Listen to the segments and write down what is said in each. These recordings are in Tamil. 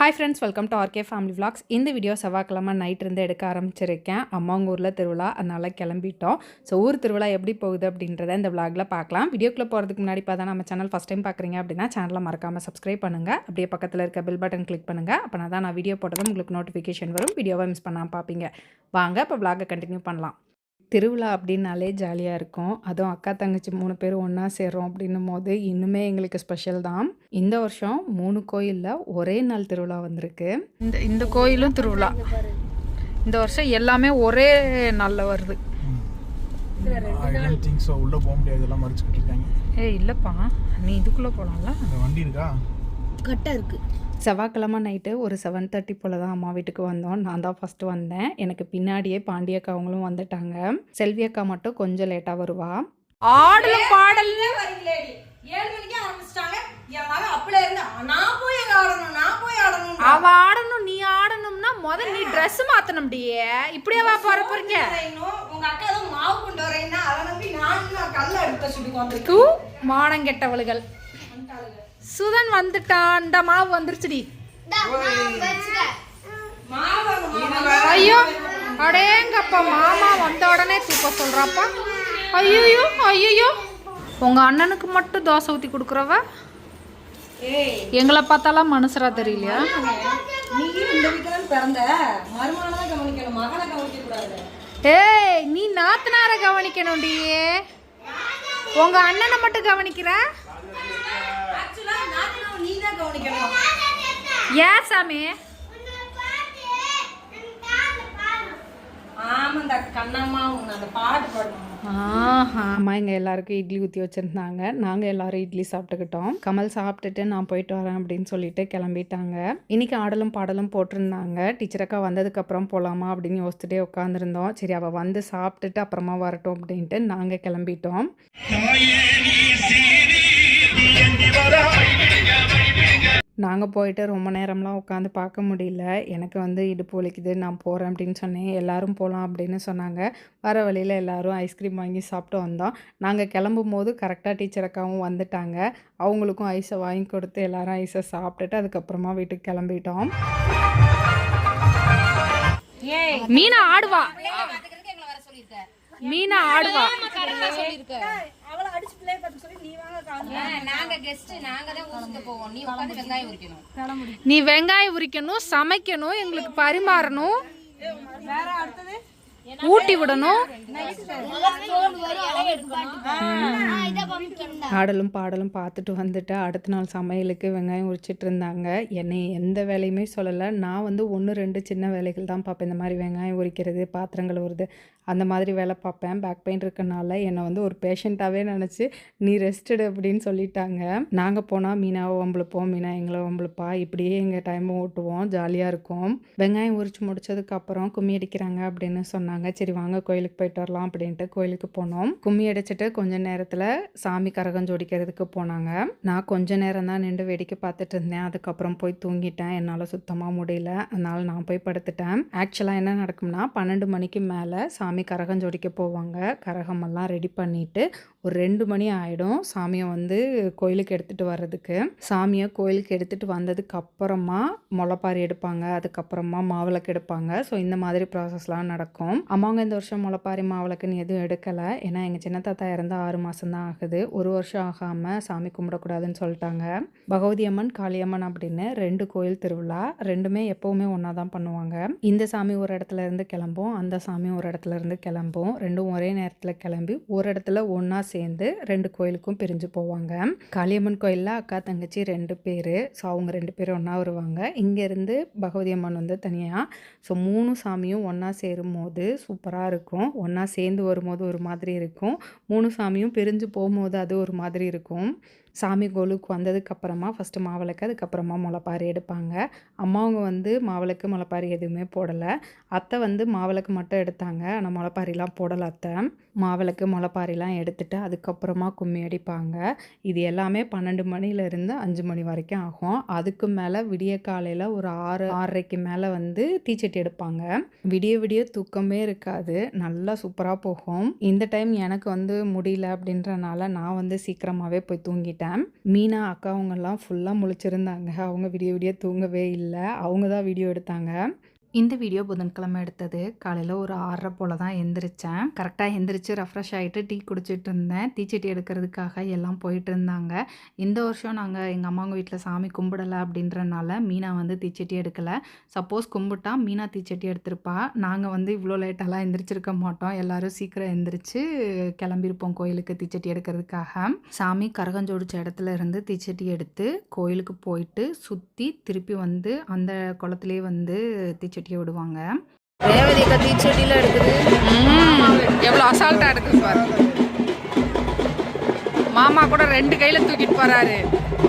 Hi friends, welcome to RK family vlogs. இந்த வீடியோ செவ்வாய்க்கிழமை நைட் இருந்து எடுக்க ஆரம்பிச்சிருக்கேன். அம்மாங்க ஊரில் திருவிழா, அதனால் கிளம்பிட்டோம். ஸோ ஊர் திருவிழா எப்படி போகுது அப்படின்றத இந்த விளாகில் பார்க்கலாம். வீடியோக்குள்ளே போகிறதுக்கு முன்னாடி பார்த்தா நம்ம சேனல் ஃபஸ்ட் டைம் பார்க்குறீங்க அப்படின்னா சேனலை மறக்காமல் சப்ஸ்கிரைப் பண்ணுங்கள். அப்படியே பக்கத்தில் இருக்க பெல் பட்டன் கிளிக் பண்ணுங்கள். அப்போ தான் நான் வீடியோ போட்டதும் உங்களுக்கு நோட்டிஃபிகேஷன் வரும். வீடியோவை மிஸ் பண்ணாமல் பார்ப்பீங்க. வாங்க இப்போ விளாகை கண்டினியூ பண்ணலாம். திருவிழா அப்படின்னாலே ஜாலியாக இருக்கும். அதுவும் அக்கா தங்கச்சி 3 பேர் ஒன்றா சேர்றோம் அப்படின்னும் போது இன்னுமே எங்களுக்கு ஸ்பெஷல் தான். இந்த வருஷம் 3 கோயிலில் ஒரே நாள் திருவிழா வந்திருக்கு. இந்த கோயிலும் திருவிழா இந்த வருஷம் எல்லாமே ஒரே நாளில் வருது. உள்ள போக முடியாது, எல்லாம் மறைச்சிக்கிட்டு இருக்காங்க. இல்லைப்பா, நீ இதுக்குள்ளே போகலாம்ல. வண்டி இருக்கா? கரெக்டாக இருக்குது. செவ்வாய்க்கிழமை நைட்டு ஒரு 7:30 போல் தான் அம்மா வீட்டுக்கு வந்தோம். நான் தான் ஃபஸ்ட்டு வந்தேன். எனக்கு பின்னாடியே பாண்டியக்கா அவங்களும் வந்துட்டாங்க. செல்வி அக்கா மட்டும் கொஞ்சம் லேட்டாக வருவா. ஆடலும் பாடல்ல 7 மணிக்கு ஆரம்பிச்சிட்டாங்க. என் மகன் அப்படியே இருந்து நான் போய் ஆடணும் அவ ஆடணும். நீ ஆடணும்னா முதல்ல நீ ட்ரெஸ் மாத்தணும்டியே. இப்படியே வா போறீங்க. உங்க அக்கா ஏதோ மாவு கொண்டு வரேன்னா அதை நம்பி நான் கல்ல அடுத்த சுட்டுக்கு வந்து தூ மானம் கெட்டவளுகள். சுதன் வந்துட்டான். இந்த மாவு வந்துருச்சுடி. ஐயோ அடேங்கப்பா, மாமா வந்த உடனே தூக்க சொல்றாப்பா. ஐயோ ஐயோ, உங்க அண்ணனுக்கு மட்டும் தோசை ஊற்றி கொடுக்குறவ எங்களை பார்த்தாலாம் மனுஷரா தெரியலையா? நீ இந்த வீட்டுல பிறந்த மருமகனை கவனிக்கணும், மகனை கவனிக்க கூடாது. ஏய், நீ நாத்தனார கவனிக்கணும்டியே. உங்க அண்ணனை மட்டும் கவனிக்கிற. ஏன் சாமி? அம்மா எங்கள் எல்லாருக்கும் இட்லி ஊற்றி வச்சுருந்தாங்க. நாங்கள் எல்லாரும் இட்லி சாப்பிட்டுக்கிட்டோம். கமல் சாப்பிட்டுட்டு நான் போயிட்டு வரேன் அப்படின்னு சொல்லிட்டு கிளம்பிட்டாங்க. இன்னைக்கு ஆடலும் பாடலும் போட்டிருந்தாங்க. டீச்சர் அக்கா வந்ததுக்கப்புறம் போகலாமா அப்படின்னு யோசிச்சுட்டே உட்காந்துருந்தோம். சரி, அவள் வந்து சாப்பிட்டுட்டு அப்புறமா வரட்டும் அப்படின்ட்டு நாங்கள் கிளம்பிட்டோம். நாங்கள் போயிட்டு ரொம்ப நேரம்லாம் உட்காந்து பார்க்க முடியல. எனக்கு வந்து இடுப்பு வலிக்குது, நான் போகிறேன் அப்படின்னு சொன்னேன். எல்லோரும் போகலாம் அப்படின்னு சொன்னாங்க. வர வழியில் எல்லோரும் ஐஸ்கிரீம் வாங்கி சாப்பிட்டு வந்தோம். நாங்கள் கிளம்பும் போது கரெக்டாக டீச்சர் அக்காவும் வந்துட்டாங்க. அவங்களுக்கும் ஐஸை வாங்கி கொடுத்து எல்லோரும் ஐஸை சாப்பிட்டுட்டு அதுக்கப்புறமா வீட்டுக்கு கிளம்பிட்டோம். மீனா ஆடுவா, மீனா ஆடுவா. நீ வெங்காயம் உரிக்கணும், சமைக்கணும், எங்களுக்கு பரிமாறணும், ஊட்டி விடணும். ஆடலும் பாடலும் பார்த்துட்டு வந்துட்டு அடுத்த நாள் சமையலுக்கு வெங்காயம் உரிச்சிட்டு இருந்தாங்க. என்னை எந்த வேலையுமே சொல்லலை. நான் வந்து 1-2 சின்ன வேலைகள் தான் பார்ப்பேன். இந்த மாதிரி வெங்காயம் உரிக்கிறது, பாத்திரங்கள் வருது, அந்த மாதிரி வேலை பார்ப்பேன். பேக் பெயின் இருக்கனால என்னை வந்து ஒரு பேஷண்ட்டாகவே நினச்சி நீ ரெஸ்டடு அப்படின்னு சொல்லிட்டாங்க. நாங்கள் போனால் மீனாவை வம்பளுப்போம், மீனா எங்களை வம்பளுப்பா. இப்படியே எங்கள் டைமை ஓட்டுவோம், ஜாலியாக இருக்கும். வெங்காயம் உரிச்சு முடிச்சதுக்கப்புறம் கும்மி அடிக்கிறாங்க அப்படின்னு சொன்னாங்க. சரி வாங்க கோயிலுக்கு போயிட்டு வரலாம் அப்படின்ட்டு கோயிலுக்கு போனோம். கும்மி அடிச்சுட்டு கொஞ்ச நேரத்தில் சாமி கரகம் ஜோடிக்கிறதுக்கு போனாங்க. நான் கொஞ்ச நேரம் தான் நின்று வேடிக்கை பார்த்துட்டு இருந்தேன். அதுக்கப்புறம் போய் தூங்கிட்டேன். என்னால் சுத்தமாக முடியல, அதனால் நான் போய் படுத்துட்டேன். ஆக்சுவலாக என்ன நடக்கும்னா 12 மணிக்கு மேலே சாமி கரகம் ஜோடிக்க போவாங்க. கரகமெல்லாம் ரெடி பண்ணிவிட்டு ஒரு 2 மணி ஆகிடும் சாமியை வந்து கோயிலுக்கு எடுத்துகிட்டு வர்றதுக்கு. சாமியை கோயிலுக்கு எடுத்துகிட்டு வந்ததுக்கு அப்புறமா முளைப்பாரி எடுப்பாங்க, அதுக்கப்புறமா மாவிளக்கு எடுப்பாங்க. ஸோ இந்த மாதிரி ப்ராசஸ்லாம் நடக்கும். அம்மாங்க இந்த வருஷம் முளைப்பாரி மாவிளக்குன்னு எதுவும் எடுக்கலை. ஏன்னா எங்கள் சின்ன தாத்தா இறந்து 6 மாதம் தான் ஆகுது. 1 வருஷம் ஆகாமல் சாமி கும்பிடக்கூடாதுன்னு சொல்லிட்டாங்க. பகவதி அம்மன், காளியம்மன் அப்படின்னு 2 கோயில் திருவிழா, ரெண்டுமே எப்போவுமே ஒன்றா தான் பண்ணுவாங்க. இந்த சாமி ஒரு இடத்துல இருந்து கிளம்பும், அந்த சாமி ஒரு இடத்துல இருந்து கிளம்பும். ரெண்டும் ஒரே நேரத்தில் கிளம்பி ஒரு இடத்துல ஒன்றா சேர்ந்து 2 கோயிலுக்கும் பிரிஞ்சு போவாங்க. காளியம்மன் கோயிலில் அக்கா தங்கச்சி 2 பேர். ஸோ அவங்க 2 பேரும் ஒன்றா வருவாங்க. இங்கேருந்து பகவதி அம்மன் வந்து தனியாக. ஸோ 3 சாமியும் ஒன்றா சேரும் போது சூப்பராக இருக்கும். ஒன்றா சேர்ந்து வரும்போது ஒரு மாதிரி இருக்கும், 3 சாமியும் பிரிஞ்சு போகும்போது அது ஒரு மாதிரி இருக்கும். சாமி கோலுக்கு வந்ததுக்கப்புறமா ஃபஸ்ட்டு மாவிளக்கு, அதுக்கப்புறமா முளைப்பாரி எடுப்பாங்க. அம்மாவங்க வந்து மாவிளக்கு முளைப்பாரி எதுவுமே போடலை. அத்தை வந்து மாவிளக்கு மட்டும் எடுத்தாங்க, ஆனால் முளைப்பாரிலாம் போடலை. அத்தை மாவிளக்கு முளைப்பாரிலாம் எடுத்துகிட்டு அதுக்கப்புறமா கும்மி அடிப்பாங்க. இது எல்லாமே 12 மணிலேருந்து 5 மணி வரைக்கும் ஆகும். அதுக்கு மேலே விடிய காலையில் ஒரு 6-6:30 மேலே வந்து தீச்சட்டி எடுப்பாங்க. விடிய விடிய தூக்கமே இருக்காது, நல்லா சூப்பராக போகும். இந்த டைம் எனக்கு வந்து முடியல அப்படின்றனால நான் வந்து சீக்கிரமாகவே போய் தூங்கிட்டேன். வந்துட்டேன். மீனா அக்கா அவங்கெல்லாம் ஃபுல்லாக முழிச்சிருந்தாங்க. அவங்க விடிய விடிய தூங்கவே இல்லை. அவங்க தான் வீடியோ எடுத்தாங்க. இந்த வீடியோ புதன்கிழமை எடுத்தது. காலையில் ஒரு 6:30 போல் தான் எந்திரிச்சேன். கரெக்டாக எந்திரிச்சு ரெஃப்ரெஷ் ஆகிட்டு டீ குடிச்சிட்டு இருந்தேன். தீச்சட்டி எடுக்கிறதுக்காக எல்லாம் போயிட்டு இருந்தாங்க. இந்த வருஷம் நாங்கள் எங்கள் அம்மாங்க வீட்டில் சாமி கும்பிடலை அப்படின்றனால மீனா வந்து தீச்சட்டி எடுக்கலை. சப்போஸ் கும்பிட்டா மீனா தீச்சட்டி எடுத்திருப்பா. நாங்கள் வந்து இவ்வளோ லேட்டெல்லாம் எந்திரிச்சிருக்க மாட்டோம். எல்லோரும் சீக்கிரம் எந்திரிச்சு கிளம்பியிருப்போம் கோயிலுக்கு தீச்சட்டி எடுக்கிறதுக்காக. சாமி கரகஞ்சோடிச்ச இடத்துல இருந்து தீச்சட்டி எடுத்து கோயிலுக்கு போயிட்டு சுற்றி திருப்பி வந்து அந்த குளத்துலேயே வந்து தீச்சட்டி விடுவாங்க. ரேவதிக்கா தீச்செடியில் எடுக்குது. எவ்வளோ அசால்ட்டாக எடுக்குது பாரு. மாமா கூட 2 கையில் தூக்கிட்டு போறாரு.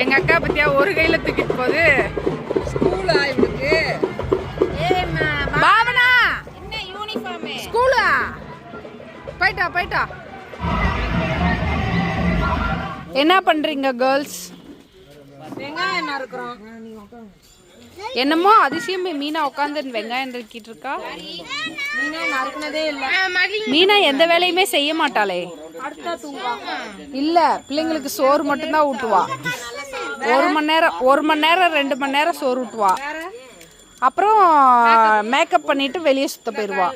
எங்கள் அக்கா பத்தியா ஒரு கையில் தூக்கிட்டு போகுது. ஸ்கூலா இவளுக்கு? பாவனா என்ன யூனிஃபார்ம்? ஸ்கூலா? போயிட்டா. என்ன பண்றீங்க கேர்ள்ஸ்? வெங்காயம் என்ன இருக்கிறோம்? என்னமோ அதிசயம் மீனா உட்காந்து வெங்காயம் நறுக்கிட்டு இருக்கா. மீனே நறுக்குனதே இல்லை. மீனா எந்த வேலையுமே செய்ய மாட்டாளே. இல்ல பிள்ளைங்களுக்கு சோறு மட்டும்தான் ஊட்டுவா. 1 மணி நேரம் 2 மணி நேரம் சோறு ஊட்டுவா. அப்புறம் மேக்கப் பண்ணிட்டு வெளியே சுத்த போயிடுவா.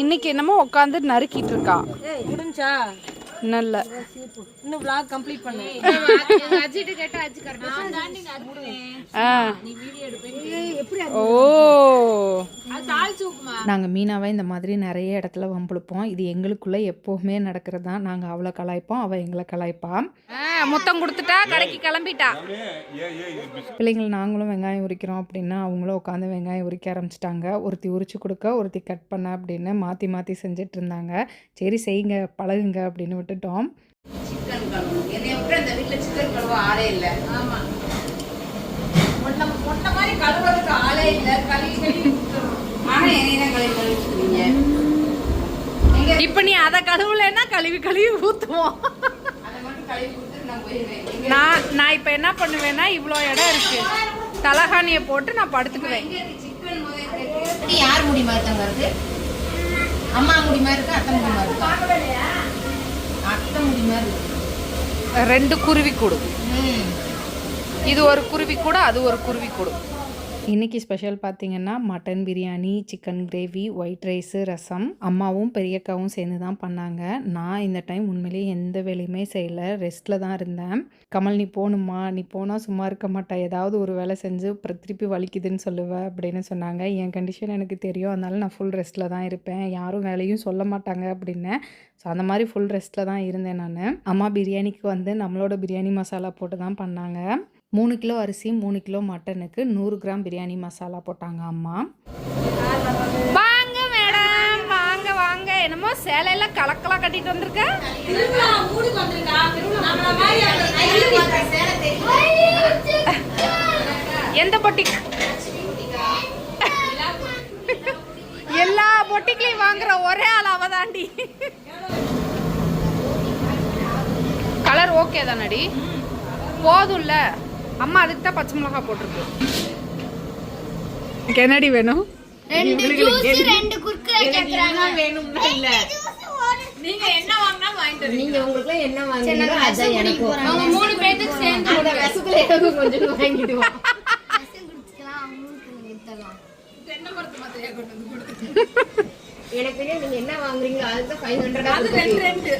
இன்னைக்கு என்னமோ உட்காந்து நறுக்கிட்டு இருக்கா. முடிஞ்சா இன்னும் இல்ல, இன்னும் vlog கம்ப்ளீட் பண்ணு. ஓ, நாங்கள் மீனாவை இந்த மாதிரி நிறைய இடத்துல வம்பிழுப்போம். இது எங்களுக்குள்ளே எப்போவுமே நடக்கிறது தான். நாங்கள் அவளை கலாய்ப்போம், அவள் எங்களை கலாய்ப்பா. முத்தம் கொடுத்துட்டா கடைக்கு கிளம்பிட்டா. பிள்ளைங்கள் நாங்களும் வெங்காயம் உரிக்கிறோம் அப்படின்னா அவங்களும் உட்காந்து வெங்காயம் உரிக்க ஆரம்பிச்சிட்டாங்க. ஒருத்தி உரிச்சு கொடுக்க, ஒருத்தி கட் பண்ண அப்படின்னு மாற்றி செஞ்சிட்டு இருந்தாங்க. சரி செய்யுங்க பழகுங்க அப்படின்னு விட்டுட்டோம். சிக்கன் கழுவு என்னைய விட்டு அந்த வீட்டில் சிக்கன் கழுவ ஆளே இல்லை. ஆமாம், முன்ன மாதிரி கழுவுறதுக்கு ஆளே இல்லை. கழுவி ஆனால் என்னைய தான் கழுவி ஊற்றுவீங்க. இப்போ நீ அதை கழுவுலன்னா கழுவி ஊற்றுவோம். அதை மட்டும் கழுவி ஊற்று நான் போயிடுவேன். நான் இப்போ என்ன பண்ணுவேன்னா இவ்வளோ இடம் இருக்கு, தலகாணியை போட்டு நான் படுத்துக்குவேன். யார் முடி மாதிரி தாங்க இருக்கு? அம்மா முடி மாதிரி இருக்கு, அத்தை முடி மாதிரி இருக்கு. அத்தை முடி மாதிரி இருக்கு. 2 குருவி கூடு. இது ஒரு குருவி கூட, அது ஒரு குருவி கூடு. இன்றைக்கி ஸ்பெஷல் பார்த்திங்கன்னா mutton biryani, chicken gravy, white rice, rasam. அம்மாவும் பெரியக்காவும் சேர்ந்து தான் பண்ணாங்க. நான் இந்த டைம் உண்மையிலேயே எந்த வேலையுமே செய்யலை, ரெஸ்ட்டில் தான் இருந்தேன். கமல் நீ போகணுமா, நீ போனால் சும்மா இருக்க மாட்டா, ஏதாவது ஒரு வேலை செஞ்சு அப்புறம் திருப்பி வலிக்குதுன்னு சொல்லுவேன் அப்படின்னு சொன்னாங்க. என் கண்டிஷன் எனக்கு தெரியும், அதனால நான் ஃபுல் ரெஸ்ட்டில் தான் இருப்பேன், யாரும் வேலையும் சொல்ல மாட்டாங்க அப்படின்னேன். ஸோ அந்த மாதிரி ஃபுல் ரெஸ்ட்டில் தான் இருந்தேன் நான். அம்மா பிரியாணிக்கு வந்து நம்மளோட பிரியாணி மசாலா போட்டு தான் பண்ணாங்க. 3 கிலோ அரிசி 3 கிலோ மட்டனுக்கு 100 கிராம் பிரியாணி மசாலா போட்டாங்க அம்மா. வாங்க மேடம், வாங்க. என்னமோ சேலையெல்லாம் கலக்கலாம் கட்டிட்டு வந்திருக்க. எந்த பொட்டிக்கு? எல்லா பொட்டிக்களையும் வாங்குற ஒரே ஆள் அவதாண்டி. கலர் ஓகே தானடி? போதும்ல. அம்மா அதுக்கு தான் பச்சை மிளகாய் போட்டிருக்கு. என்னடி வேணும்? 2 ஜூஸ் 2 குர்குரே கேக்குறாங்க. வேணும்னா இல்ல, நீங்க என்ன வாங்கினா வாங்கிட்டு வரீங்க. நீங்க உங்களுக்கு என்ன வாங்குறீங்களோ அத எனக்கு அவங்க 3 பேத்துக்கு சேர்ந்து அந்த ரசத்துல எனக்கு கொஞ்சம் வாங்கிட்டு வா. ரசம் குடிக்கலாம், அவங்களுக்கு கொடுத்தலாம். தென்னை மரத்து மாத்திரையா கொண்டு வந்து கொடுத்து. எனக்கு தெரியும் நீங்க என்ன வாங்குறீங்களோ அதுக்கு 500 அது 2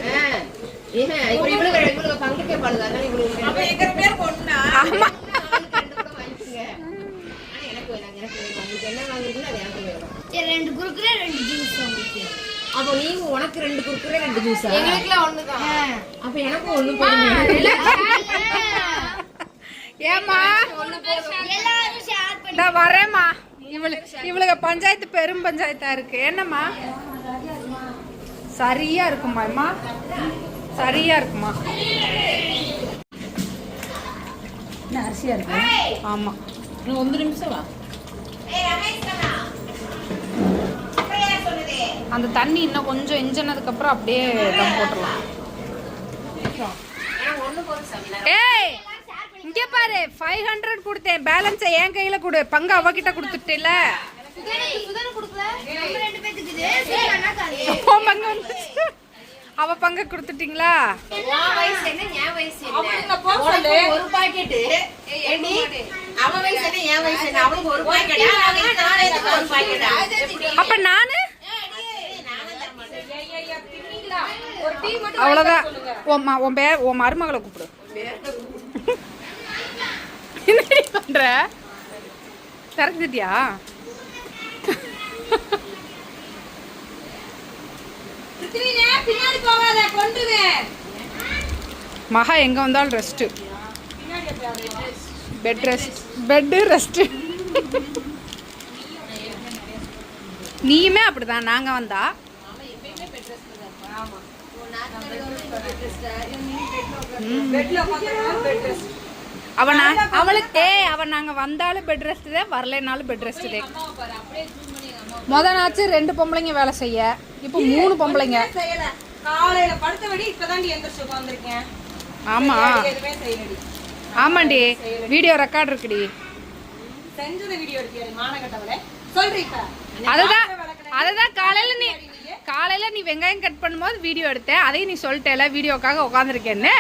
ஏன்னா இப்போ இவ்வளவு பங்குக்கே பாடுங்க. அதான் இவ்வளவு அப்ப எங்க பேர் பொண்ணா? ஆமா, 2 கூட வாங்கிக்கங்க. ஆனா எனக்கு வேணாம், உங்களுக்கு என்ன வாங்குறீங்களோ அது எனக்கு வேணும். சரி 2 குர்குரே 2 ஜூஸ் உங்களுக்கு. அப்போ நீங்க உனக்கு 2 குர்குரே 2 ஜூஸா? எங்களுக்குலாம் ஒண்ணுதான். அப்ப எனக்கு ஒண்ணு போடுங்க. ஏமா எல்லாரும் ஷேர் பண்ணி நான் வரேம்மா. இவளுக்கு பஞ்சாயத்து பெரும் பஞ்சாயத்தா இருக்கு. என்னம்மா சரியா இருக்குமா? அம்மா சரியா இருக்குமா? அரிசியா இருக்கு. ஆமா, 1 நிமிஷம் வா. அந்த தண்ணி இன்னும் கொஞ்சம் இஞ்சினதுக்கு அப்புறம் அப்படியே தம் போட்டுடலாம். ஏய் இங்க பாரு, 500 கொடுத்தேன், பேலன்ஸை என் கையில கொடு. பங்கு அவகிட்ட கொடுத்துட்டேல. சுதன குடுக்கல. நம்ம 2 பேத்துக்கு இது சரி அண்ணா காரி. பங்கு அவ பங்கு கொடுத்துட்டீங்களா? உன் வயசு என்ன என் வயசு என்ன போ சொல்லு. ஒரு பாக்கெட் ஏடி அவன் வயசு என்ன என் வயசு என்ன அவளுக்கு ஒரு பாக்கெட் ஒரு பாக்கெட் அப்ப நானு ஒரு டீ மட்டும் அவ்வளவுதான். உன் பேர் உன் மருமகளை கூப்பிடு. என்னடி பண்ற? திறந்துட்டியா? பிருத்திவினே பின்னாடி போகாத கொன்றுவேன். மகா எங்க வந்தாலும் rest. Bed rest. Bed rest. நீயுமே அப்படிதான். நாங்க வந்தா அவன் நாங்க வந்தாலும் பெட் ரெஸ்ட் தான், வரலைனாலும் பெட் ரெஸ்ட் தான். நாச்சு 2 பொம்பளைங்க வேலை செய்ய, இப்போ 3 பொம்பளைங்க. காலையில படுத்தபடி இப்பதான் எந்திரிச்சு உட்கார்ந்திருக்கேன். ஆமா எதுவுமே செய்யலடி. ஆமாண்டி, வீடியோ ரெக்கார்ட் இருக்குடி. செஞ்சது வீடியோ எடுக்கியா மானகட்டவளே? சொல்றீ இப்ப. அதுதான் காலையில நீ வெங்காயம் கட் பண்ணும்போது வீடியோ எடுத்தேன். அதையும் நீ சொல்லிட்டேல வீடியோக்காக உட்காந்துருக்கேன்னு.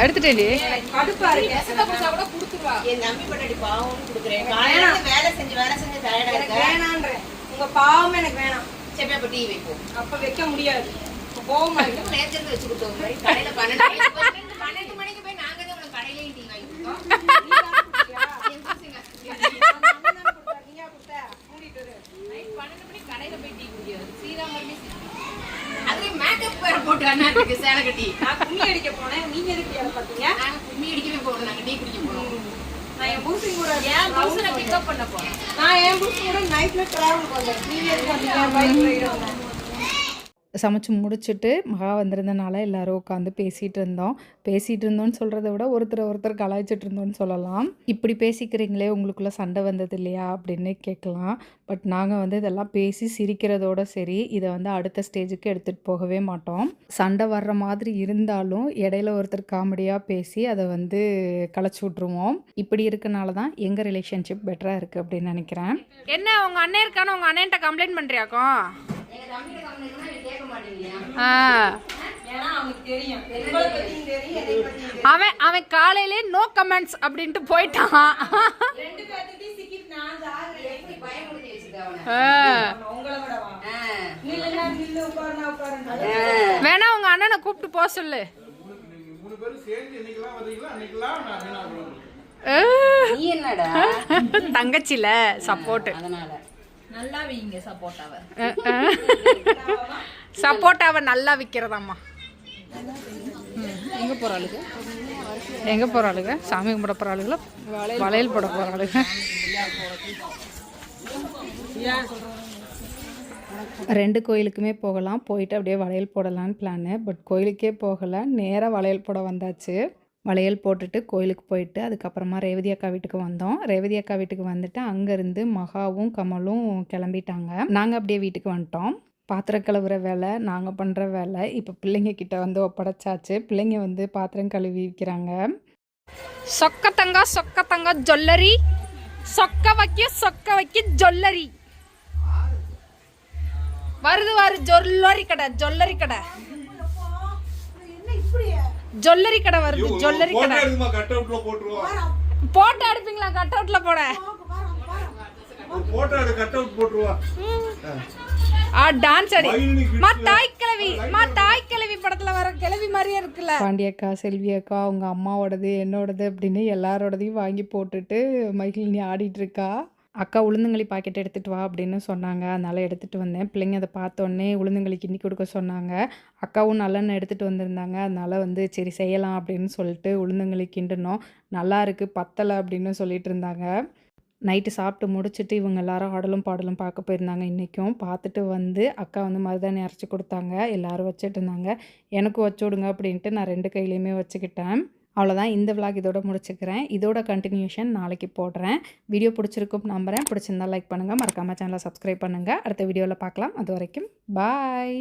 எடுத்துட்டேன். கடுப்பா இருக்கு. என் தம்பி பண்ணடி பாவம் குடுக்குறேன். காலையில வேலை செஞ்சு டயர்டா இருக்கு. வேணான்றேன். உங்க பாவம் எனக்கு வேணாம். சரி அப்ப டீ வைப்போம். அப்ப வைக்க முடியாது. கோவமா இருக்கு. நேத்து வச்சு கொடுத்தோம். கடையில 12 மணிக்கு போய் நாங்க தான் உனக்கு கடையிலயும் டீ வாங்கி கொடுத்தோம். சேலை கட்டி நான் கும்மி அடிக்க போனேன். நீங்க எதுக்கு வேலை பார்த்தீங்க? நாங்க கும்மி அடிக்கவே போறோம். நாங்க டீ குடிக்க போறோம். நான் என் புருஷன் கூட என் புருஷனை பிக்கப் பண்ண போறேன். நான் என் புருஷன் கூட நைட்ல டிராவல் பண்ணேன். நீங்க எதுக்கு வந்தீங்க? பைக் ரைடு வந்தேன். சமைச்சு முடிச்சுட்டு மகா வந்திருந்தனால எல்லாரும் உட்காந்து பேசிகிட்டு இருந்தோம்னு சொல்கிறத விட ஒருத்தர் கலாய்ச்சிட்டு இருந்தோம்னு சொல்லலாம். இப்படி பேசிக்கிறீங்களே, உங்களுக்குள்ளே சண்டை வந்தது இல்லையா அப்படின்னு கேட்கலாம். பட் நாங்கள் இதெல்லாம் பேசி சிரிக்கிறதோட சரி, இதை அடுத்த ஸ்டேஜுக்கு எடுத்துகிட்டு போகவே மாட்டோம். சண்டை வர்ற மாதிரி இருந்தாலும் இடையில ஒருத்தர் காமெடியாக பேசி அதை களைச்சி விட்ருவோம். இப்படி இருக்கனால தான் எங்கள் ரிலேஷன்ஷிப் பெட்டராக இருக்குது அப்படின்னு நினைக்கிறேன். என்ன உங்கள் அண்ணன் இருக்கானு உங்கள் அண்ணன்ட்ட கம்ப்ளைண்ட் பண்ணுறியாக்கும்? அவன் காலையிலே நோ கமெண்ட்ஸ் அப்படின்ட்டு போயிட்டான். வேணா உங்க அண்ணனை கூப்பிட்டு போக சொல்லு. தங்கச்சில சப்போர்ட், நல்லா வீங்க சப்போர்ட்டாவை நல்லா விற்கிறதாம்மா. எங்கே போகிறாளுங்க? சாமி கும்பிட போகிறாளுங்களா? வளையல் போட போகிறாளுங்க. 2 கோயிலுக்குமே போகலாம். போயிட்டு அப்படியே வளையல் போடலான்னு பிளானு. பட் கோயிலுக்கே போகலை, நேராக வளையல் போட வந்தாச்சு. வளையல் போட்டுட்டு கோயிலுக்கு போயிட்டு அதுக்கப்புறமா ரேவதி அக்கா வீட்டுக்கு வந்தோம். ரேவதி அக்கா வீட்டுக்கு வந்துட்டு அங்கேருந்து மகாவும் கமலும் கிளம்பிட்டாங்க. நாங்கள் அப்படியே வீட்டுக்கு வந்துட்டோம். பாத்திரம் கழுவுற வேலை நாங்கள் பண்ணுற வேலை இப்போ பிள்ளைங்க கிட்ட ஒப்படைச்சாச்சு. பிள்ளைங்க பாத்திரம் கழுவி வைக்கிறாங்க. சொக்க தங்க ஜொல்லரி, சொக்க வைக்க ஜொல்லரி வருது. ஜொல்லரி கடை ஜொல்லரி கடை வருது. ஜொல்லரி கடை போட்டோ எடுப்பீங்களா? கட் அவுட்ல போட டான்ஸ் அடி. தாய் கிழவி படத்துல வர கிழவி மாதிரியே இருக்குல்ல. பாண்டியக்கா, செல்வி அக்கா, அவங்க அம்மாவோடது, என்னோடது அப்படின்னு எல்லாரோடதையும் வாங்கி போட்டுட்டு மைக்கில் ஆடிட்டு இருக்கா. அக்கா உளுந்தங்களி பாக்கெட் எடுத்துகிட்டு வா அப்படின்னு சொன்னாங்க. அதனால் எடுத்துகிட்டு வந்தேன். பிள்ளைங்க அதை பார்த்தோன்னே உளுந்தங்களி கிண்டி கொடுக்க சொன்னாங்க. அக்காவும் நல்லெண்ணெய் எடுத்துகிட்டு வந்திருந்தாங்க. அதனால் சரி செய்யலாம் அப்படின்னு சொல்லிட்டு உளுந்தங்களி கிண்டினோம். நல்லா இருக்குது, பத்தலை அப்படின்னு சொல்லிட்டு இருந்தாங்க. நைட்டு சாப்பிட்டு முடிச்சுட்டு இவங்க எல்லாரும் ஆடலும் பாடலும் பார்க்க போயிருந்தாங்க. இன்றைக்கும் பார்த்துட்டு அக்கா மருதாணி அரைச்சி கொடுத்தாங்க. எல்லோரும் வச்சுட்டு இருந்தாங்க. எனக்கும் வச்சு விடுங்க அப்படின்ட்டு நான் 2 கையிலையுமே வச்சுக்கிட்டேன். அவ்வளோதான். இந்த விளாக் இதோட முடிச்சுக்கிறேன். இதோட கண்டினியூஷன் நாளைக்கு போடுறேன். வீடியோ பிடிச்சிருக்கும் நம்புகிறேன். பிடிச்சிருந்தா லைக் பண்ணுங்கள், மறக்காமல் சேனலை சப்ஸ்கிரைப் பண்ணுங்கள். அடுத்த வீடியோவில் பார்க்கலாம். அது வரைக்கும் பாய்.